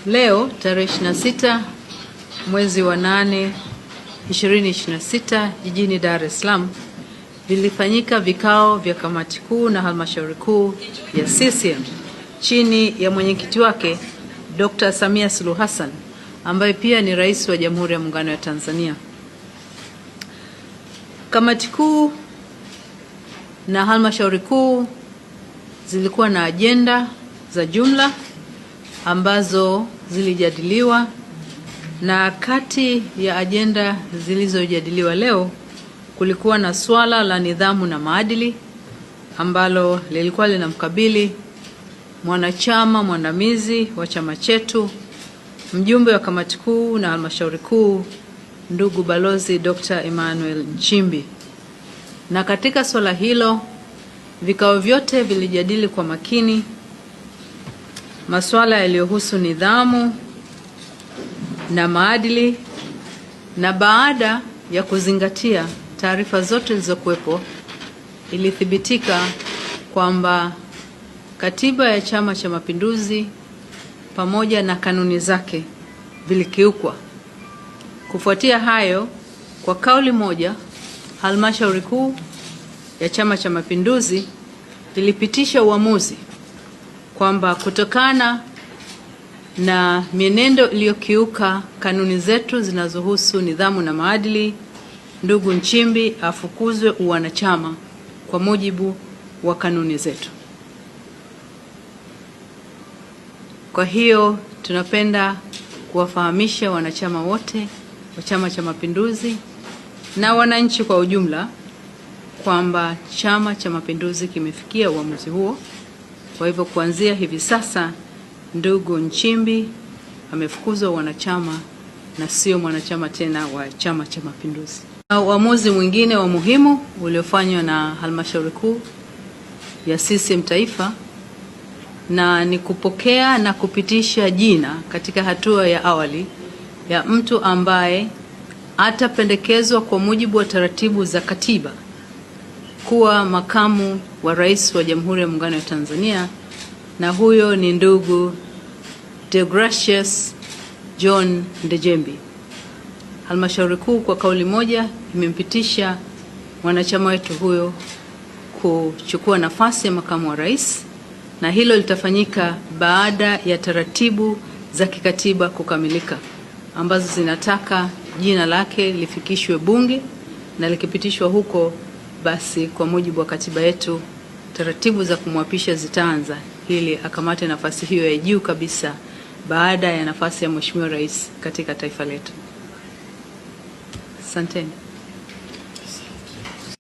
Leo tarehe 26 mwezi wa 8 2026 jijini Dar es Salaam vilifanyika vikao vya kamati kuu na halmashauri kuu ya CCM chini ya mwenyekiti wake Dr. Samia Suluhu Hassan ambaye pia ni Rais wa Jamhuri ya Muungano wa Tanzania. Kamati kuu na halmashauri kuu zilikuwa na ajenda za jumla ambazo zilijadiliwa, na kati ya ajenda zilizojadiliwa leo kulikuwa na swala la nidhamu na maadili ambalo lilikuwa linamkabili mwanachama mwandamizi wa chama chetu, mjumbe wa kamati kuu na halmashauri kuu, ndugu Balozi Dr. Emmanuel Nchimbi. Na katika swala hilo vikao vyote vilijadili kwa makini masuala yaliyohusu nidhamu na maadili, na baada ya kuzingatia taarifa zote zilizokuwepo ilithibitika kwamba katiba ya Chama cha Mapinduzi pamoja na kanuni zake vilikiukwa. Kufuatia hayo, kwa kauli moja, halmashauri kuu ya Chama cha Mapinduzi ilipitisha uamuzi kwamba kutokana na mienendo iliyokiuka kanuni zetu zinazohusu nidhamu na maadili, ndugu Nchimbi afukuzwe uwanachama kwa mujibu wa kanuni zetu. Kwa hiyo tunapenda kuwafahamisha wanachama wote wa Chama cha Mapinduzi na wananchi kwa ujumla kwamba Chama cha Mapinduzi kimefikia uamuzi huo. Kwa hivyo kuanzia hivi sasa ndugu Nchimbi amefukuzwa wanachama na sio mwanachama tena wa Chama cha Mapinduzi. Uamuzi mwingine wa muhimu uliofanywa na halmashauri kuu ya CCM Taifa na ni kupokea na kupitisha jina katika hatua ya awali ya mtu ambaye atapendekezwa kwa mujibu wa taratibu za katiba kuwa makamu wa rais wa Jamhuri ya Muungano wa Tanzania, na huyo ni ndugu Deogratius John Ndejembi. Halmashauri kuu kwa kauli moja imempitisha mwanachama wetu huyo kuchukua nafasi ya makamu wa rais, na hilo litafanyika baada ya taratibu za kikatiba kukamilika ambazo zinataka jina lake lifikishwe Bunge, na likipitishwa huko basi kwa mujibu wa katiba yetu taratibu za kumwapisha zitaanza ili akamate nafasi hiyo ya juu kabisa baada ya nafasi ya Mheshimiwa Rais katika taifa letu. Asanteni.